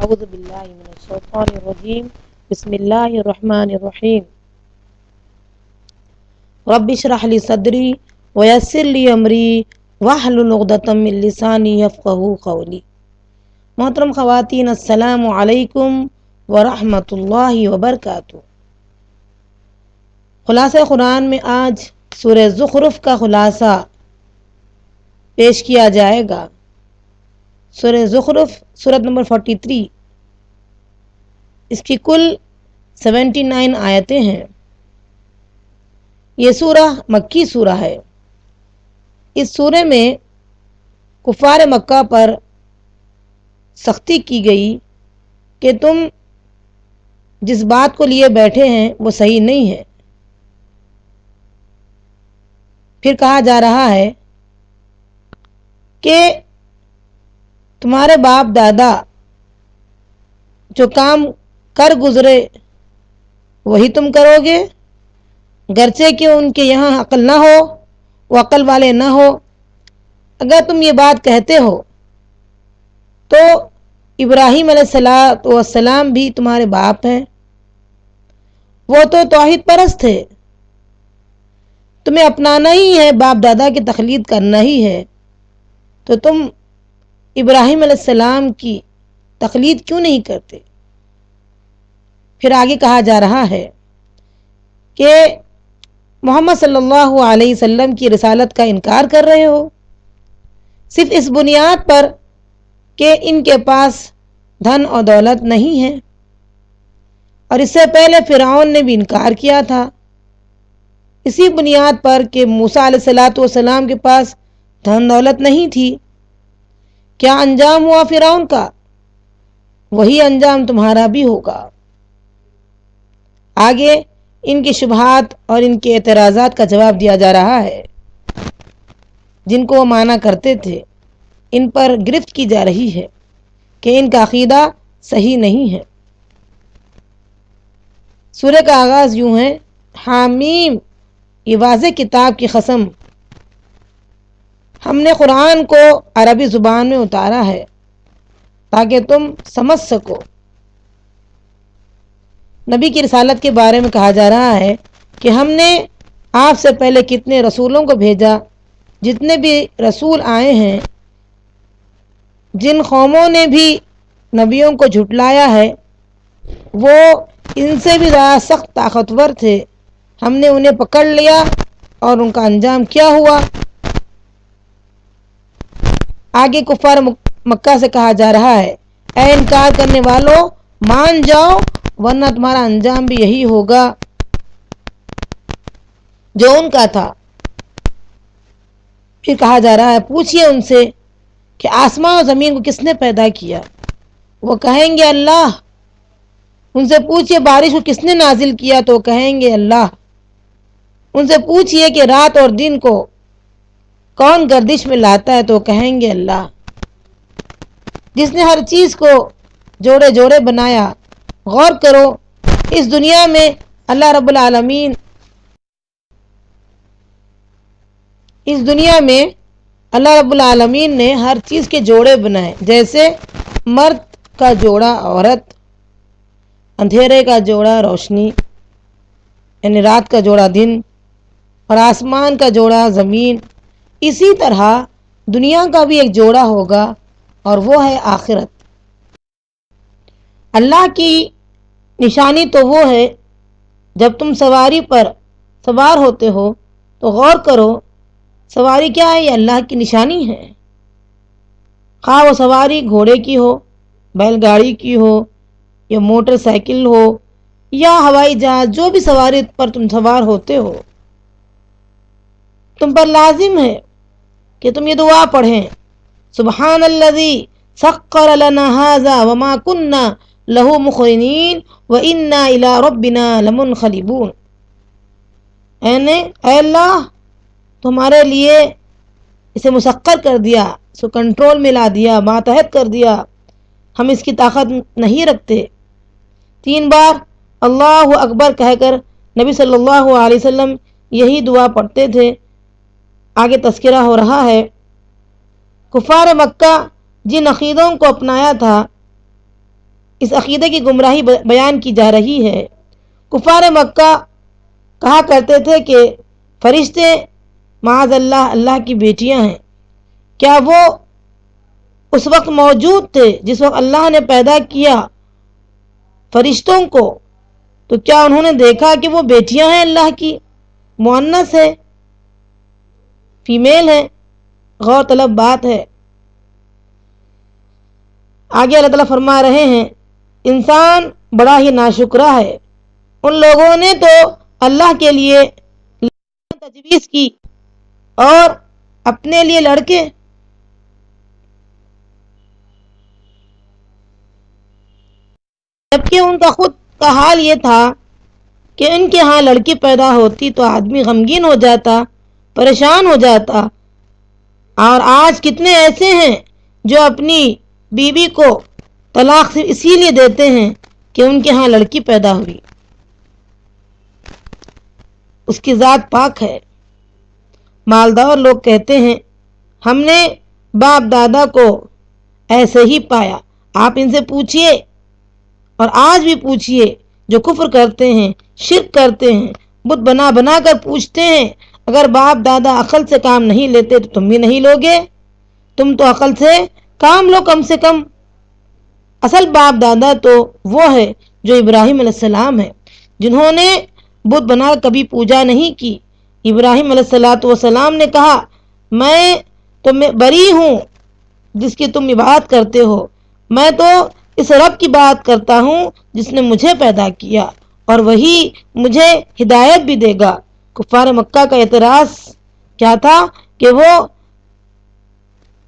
اعوذ باللہ من الشیطان الرجیم بسم اللہ الرحمن الرحیم رب اشرح لی صدری ویسر لی امری واحلل عقدۃ من لسانی یفقہوا قولی۔ محترم خواتین، السلام علیکم ورحمۃ اللہ وبرکاتہ۔ خلاصہ قرآن میں آج سورہ زخرف کا خلاصہ پیش کیا جائے گا۔ سورہ زخرف سورت نمبر 43، اس کی کل 79 آیتیں ہیں۔ یہ سورہ مکی سورہ ہے۔ اس سورہ میں کفار مکہ پر سختی کی گئی کہ تم جس بات کو لیے بیٹھے ہیں وہ صحیح نہیں ہے۔ پھر کہا جا رہا ہے کہ تمہارے باپ دادا جو کام کر گزرے وہی تم کرو گے، گرچہ کہ ان کے یہاں عقل نہ ہو، وہ عقل والے نہ ہو۔ اگر تم یہ بات کہتے ہو تو ابراہیم علیہ السلام بھی تمہارے باپ ہیں، وہ تو توحید پرست تھے۔ تمہیں اپنانا ہی ہے، باپ دادا کی تقلید کرنا ہی ہے، تو تم ابراہیم علیہ السلام کی تقلید کیوں نہیں کرتے؟ پھر آگے کہا جا رہا ہے کہ محمد صلی اللہ علیہ وسلم کی رسالت کا انکار کر رہے ہو، صرف اس بنیاد پر کہ ان کے پاس دھن اور دولت نہیں ہے، اور اس سے پہلے فرعون نے بھی انکار کیا تھا اسی بنیاد پر کہ موسیٰ علیہ السلام کے پاس دھن دولت نہیں تھی۔ کیا انجام ہوا فرعون کا؟ وہی انجام تمہارا بھی ہوگا۔ آگے ان کی شبہات اور ان کے اعتراضات کا جواب دیا جا رہا ہے۔ جن کو وہ مانا کرتے تھے ان پر گرفت کی جا رہی ہے کہ ان کا عقیدہ صحیح نہیں ہے۔ سورہ کا آغاز یوں ہے: حامیم، یہ واضح کتاب کی قسم، ہم نے قرآن کو عربی زبان میں اتارا ہے تاکہ تم سمجھ سکو۔ نبی کی رسالت کے بارے میں کہا جا رہا ہے کہ ہم نے آپ سے پہلے کتنے رسولوں کو بھیجا، جتنے بھی رسول آئے ہیں، جن قوموں نے بھی نبیوں کو جھٹلایا ہے وہ ان سے بھی زیادہ سخت طاقتور تھے۔ ہم نے انہیں پکڑ لیا اور ان کا انجام کیا ہوا؟ آگے کفار مکہ سے کہا جا رہا ہے: اے انکار کرنے والوں، مان جاؤ ورنہ تمہارا انجام بھی یہی ہوگا جو ان کا تھا۔ پھر کہا جا رہا ہے: پوچھئے ان سے کہ آسمان اور زمین کو کس نے پیدا کیا؟ وہ کہیں گے اللہ۔ ان سے پوچھئے بارش کو کس نے نازل کیا؟ تو کہیں گے اللہ۔ ان سے پوچھئے کہ رات اور دن کو کون گردش میں لاتا ہے؟ تو کہیں گے اللہ۔ جس نے ہر چیز کو جوڑے جوڑے بنایا۔ غور کرو، اس دنیا میں اللہ رب العالمین نے ہر چیز کے جوڑے بنائے، جیسے مرد کا جوڑا عورت، اندھیرے کا جوڑا روشنی یعنی رات کا جوڑا دن، اور آسمان کا جوڑا زمین۔ اسی طرح دنیا کا بھی ایک جوڑا ہوگا اور وہ ہے آخرت۔ اللہ کی نشانی تو وہ ہے جب تم سواری پر سوار ہوتے ہو تو غور کرو، سواری کیا ہے؟ یہ اللہ کی نشانی ہے۔ خواہ وہ سواری گھوڑے کی ہو، بیل گاڑی کی ہو، یا موٹر سائیکل ہو، یا ہوائی جہاز، جو بھی سواری پر تم سوار ہوتے ہو، تم پر لازم ہے کہ تم یہ دعا پڑھیں: سبحان الذی سخر لنا ھذا وما کنا لہ مقرنین وانا الی ربنا لمنقلبون۔ اے اللہ، تمہارے لیے اسے مسخر کر دیا، اسے کنٹرول میں لا دیا، ماتحت کر دیا، ہم اس کی طاقت نہیں رکھتے۔ 3 بار اللہ اکبر کہہ کر نبی صلی اللہ علیہ وسلم یہی دعا پڑھتے تھے۔ آگے تذکرہ ہو رہا ہے کفار مکہ جن عقیدوں کو اپنایا تھا اس عقیدے کی گمراہی بیان کی جا رہی ہے۔ کفار مکہ کہا کرتے تھے کہ فرشتے معاذ اللہ اللہ کی بیٹیاں ہیں۔ کیا وہ اس وقت موجود تھے جس وقت اللہ نے پیدا کیا فرشتوں کو؟ تو کیا انہوں نے دیکھا کہ وہ بیٹیاں ہیں اللہ کی، مؤنث ہے، فیمیل ہے؟ غور طلب بات ہے۔ آگے اللہ تعالیٰ فرما رہے ہیں انسان بڑا ہی ناشکرا ہے، ان لوگوں نے تو اللہ کے لیے تجویز کی اور اپنے لیے لڑکے۔ جبکہ ان کا خود کا حال یہ تھا کہ ان کے ہاں لڑکی پیدا ہوتی تو آدمی غمگین ہو جاتا، پریشان ہو جاتا۔ اور آج کتنے ایسے ہیں جو اپنی بیوی کو طلاق صرف اسی لیے دیتے ہیں کہ ان کے ہاں لڑکی پیدا ہوئی۔ اس کی ذات پاک ہے۔ مالدار لوگ کہتے ہیں ہم نے باپ دادا کو ایسے ہی پایا۔ آپ ان سے پوچھئے، اور آج بھی پوچھئے، جو کفر کرتے ہیں، شرک کرتے ہیں، بت بنا بنا کر پوچھتے ہیں اگر باپ دادا عقل سے کام نہیں لیتے تو تم بھی نہیں لوگے؟ تم تو عقل سے کام لو کم سے کم۔ اصل باپ دادا تو وہ ہے جو ابراہیم علیہ السلام ہے، جنہوں نے بت بنا کبھی پوجا نہیں کی۔ ابراہیم علیہ السلام نے کہا میں تو بری ہوں جس کی تم عبادت کرتے ہو، میں تو اس رب کی بات کرتا ہوں جس نے مجھے پیدا کیا اور وہی مجھے ہدایت بھی دے گا۔ کفار مکہ کا اعتراض کیا تھا کہ وہ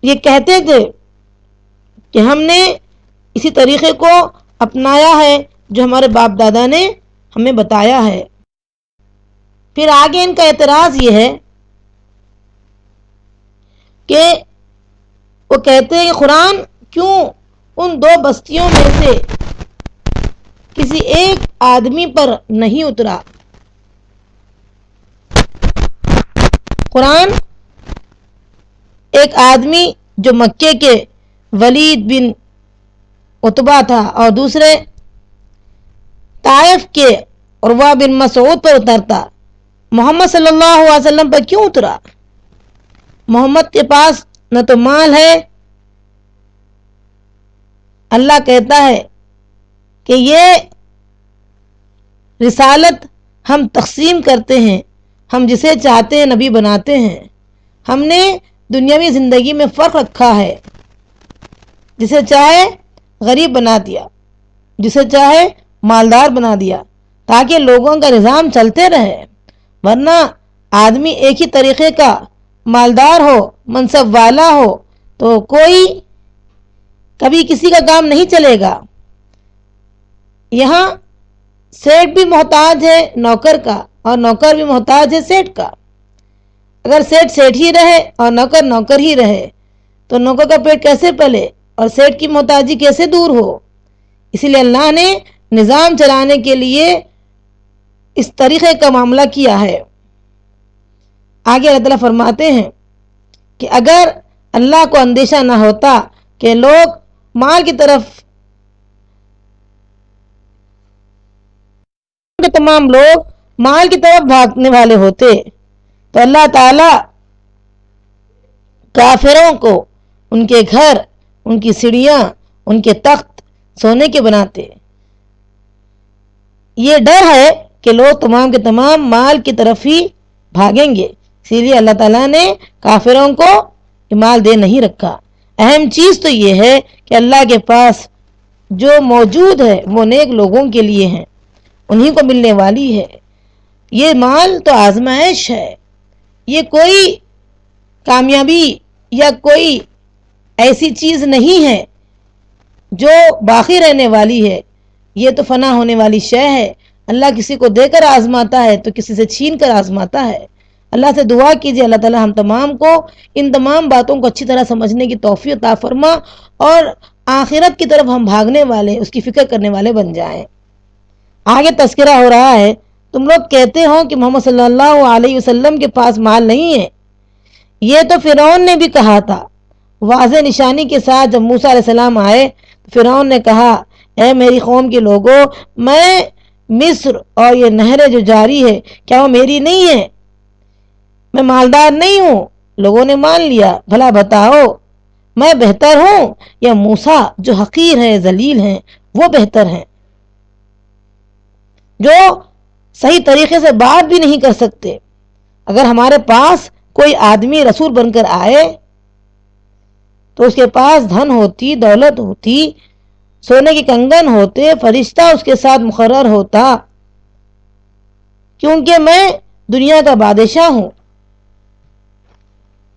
یہ کہتے تھے کہ ہم نے اسی طریقے کو اپنایا ہے جو ہمارے باپ دادا نے ہمیں بتایا ہے۔ پھر آگے ان کا اعتراض یہ ہے کہ وہ کہتے ہیں کہ قرآن کیوں ان دو بستیوں میں سے کسی ایک آدمی پر نہیں اترا؟ قرآن ایک آدمی جو مکے کے ولید بن عتبہ تھا اور دوسرے طائف کے عروہ بن مسعود پر اترتا، محمد صلی اللہ علیہ وسلم پر کیوں اترا؟ محمد کے پاس نہ تو مال ہے، اللہ کہتا ہے کہ یہ رسالت ہم تقسیم کرتے ہیں، ہم جسے چاہتے ہیں نبی بناتے ہیں۔ ہم نے دنیاوی زندگی میں فرق رکھا ہے، جسے چاہے غریب بنا دیا، جسے چاہے مالدار بنا دیا، تاکہ لوگوں کا نظام چلتے رہے۔ ورنہ آدمی ایک ہی طریقے کا مالدار ہو، منصب والا ہو تو کوئی کبھی کسی کا کام نہیں چلے گا۔ یہاں سیٹ بھی محتاج ہے نوکر کا اور نوکر بھی محتاج ہے سیٹ کا۔ اگر سیٹ ہی رہے اور نوکر نوکر ہی رہے تو نوکر کا پیٹ کیسے پلے اور سیٹ کی محتاجی کیسے دور ہو؟ اسی لیے اللہ نے نظام چلانے کے لیے اس طریقے کا معاملہ کیا ہے۔ آگے اللہ تعالیٰ فرماتے ہیں کہ اگر اللہ کو اندیشہ نہ ہوتا کہ لوگ مال کی طرف، تمام لوگ مال کی طرف بھاگنے والے ہوتے تو اللہ تعالیٰ کافروں کو ان کے گھر، ان کی سیڑھیاں، ان کے تخت سونے کے بناتے۔ یہ ڈر ہے کہ لوگ تمام کے تمام مال کی طرف ہی بھاگیں گے، اسی لیے اللہ تعالیٰ نے کافروں کو مال دے نہیں رکھا۔ اہم چیز تو یہ ہے کہ اللہ کے پاس جو موجود ہے وہ نیک لوگوں کے لیے ہیں، انہی کو ملنے والی ہے۔ یہ مال تو آزمائش ہے، یہ کوئی کامیابی یا کوئی ایسی چیز نہیں ہے جو باقی رہنے والی ہے، یہ تو فنا ہونے والی شے ہے۔ اللہ کسی کو دے کر آزماتا ہے تو کسی سے چھین کر آزماتا ہے۔ اللہ سے دعا کیجئے اللہ تعالی ہم تمام کو ان تمام باتوں کو اچھی طرح سمجھنے کی توفیق عطا فرما اور آخرت کی طرف ہم بھاگنے والے، اس کی فکر کرنے والے بن جائیں۔ آگے تذکرہ ہو رہا ہے، تم لوگ کہتے ہو کہ محمد صلی اللہ علیہ وسلم کے پاس مال نہیں ہے۔ یہ تو فرعون نے بھی کہا تھا۔ واضح نشانی کے ساتھ جب موسیٰ علیہ السلام آئے تو فرعون نے کہا اے میری قوم کے لوگوں، میں مصر اور یہ نہریں جو جاری ہے کیا وہ میری نہیں ہے؟ میں مالدار نہیں ہوں؟ لوگوں نے مان لیا، بھلا بتاؤ میں بہتر ہوں یا موسیٰ جو حقیر ہیں ذلیل ہیں وہ بہتر ہیں، جو صحیح طریقے سے بات بھی نہیں کر سکتے؟ اگر ہمارے پاس کوئی آدمی رسول بن کر آئے تو اس کے پاس دھن ہوتی، دولت ہوتی، سونے کے کنگن ہوتے، فرشتہ اس کے ساتھ مقرر ہوتا، کیونکہ میں دنیا کا بادشاہ ہوں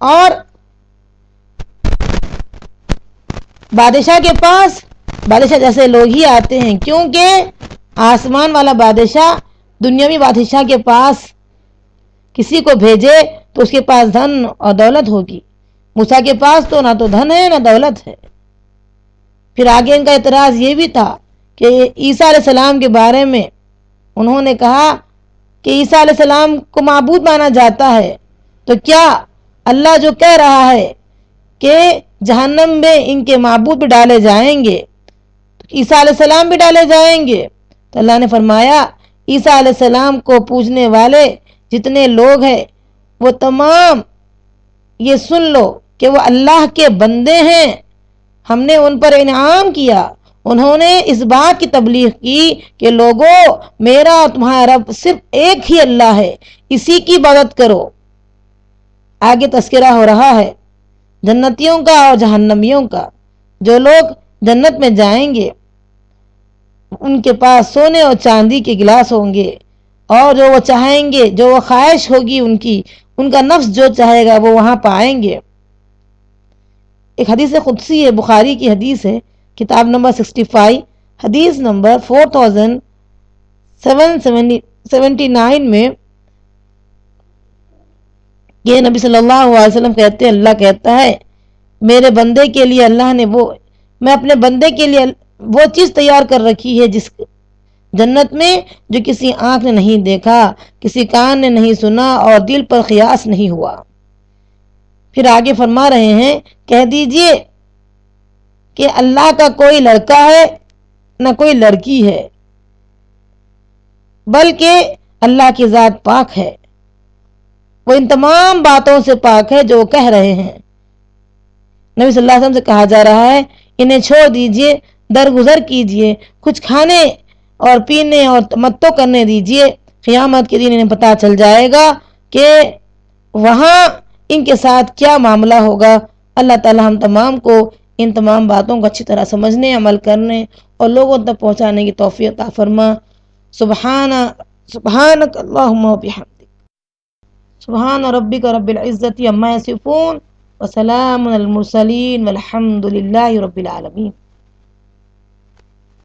اور بادشاہ کے پاس بادشاہ جیسے لوگ ہی آتے ہیں، کیونکہ آسمان والا بادشاہ دنیاوی بادشاہ کے پاس کسی کو بھیجے تو اس کے پاس دھن اور دولت ہوگی، موسیٰ کے پاس تو نہ تو دھن ہے نہ دولت ہے۔ پھر آگے ان کا اعتراض یہ بھی تھا کہ عیسیٰ علیہ السلام کے بارے میں انہوں نے کہا کہ عیسیٰ علیہ السلام کو معبود مانا جاتا ہے، تو کیا اللہ جو کہہ رہا ہے کہ جہنم میں ان کے معبود بھی ڈالے جائیں گے تو عیسیٰ علیہ السلام بھی ڈالے جائیں گے؟ تو اللہ نے فرمایا عیسیٰ علیہ السلام کو پوجنے والے جتنے لوگ ہیں وہ تمام یہ سن لو کہ وہ اللہ کے بندے ہیں، ہم نے ان پر انعام کیا، انہوں نے اس بات کی تبلیغ کی کہ لوگوں میرا اور تمہارا رب صرف ایک ہی اللہ ہے، اسی کی عبادت کرو۔ آگے تذکرہ ہو رہا ہے جنتیوں کا اور جہنمیوں کا۔ جو لوگ جنت میں جائیں گے ان کے پاس سونے اور چاندی کے گلاس ہوں گے، اور جو وہ چاہیں گے، جو وہ خواہش ہوگی ان کا نفس جو چاہے گا وہ وہاں پائیں گے۔ ایک حدیث قدسی ہے، بخاری کی حدیث ہے، کتاب نمبر 65، حدیث نمبر 4779 میں یہ نبی صلی اللہ علیہ وسلم کہتے ہیں، اللہ کہتا ہے میرے بندے کے لیے میں اپنے بندے کے لیے وہ چیز تیار کر رکھی ہے جس جنت میں جو کسی آنکھ نے نہیں دیکھا، کسی کان نے نہیں سنا اور دل پر خیاس نہیں ہوا۔ پھر آگے فرما رہے ہیں کہہ دیجئے کہ اللہ کا کوئی لڑکا ہے نہ کوئی لڑکی ہے، بلکہ اللہ کی ذات پاک ہے، وہ ان تمام باتوں سے پاک ہے جو وہ کہہ رہے ہیں۔ نبی صلی اللہ علیہ وسلم سے کہا جا رہا ہے انہیں چھوڑ دیجئے، درگزر کیجئے، کچھ کھانے اور پینے اور تمتع کرنے دیجئے، قیامت کے دن انہیں پتہ چل جائے گا کہ وہاں ان کے ساتھ کیا معاملہ ہوگا۔ اللہ تعالی ہم تمام کو ان تمام باتوں کو اچھی طرح سمجھنے، عمل کرنے اور لوگوں تک پہنچانے کی توفیق عطا فرما۔ سبحانک اللہم و بحمدک، سبحان ربک رب العزت عما یصفون وسلام علی المرسلین والحمد للہ رب العالمین۔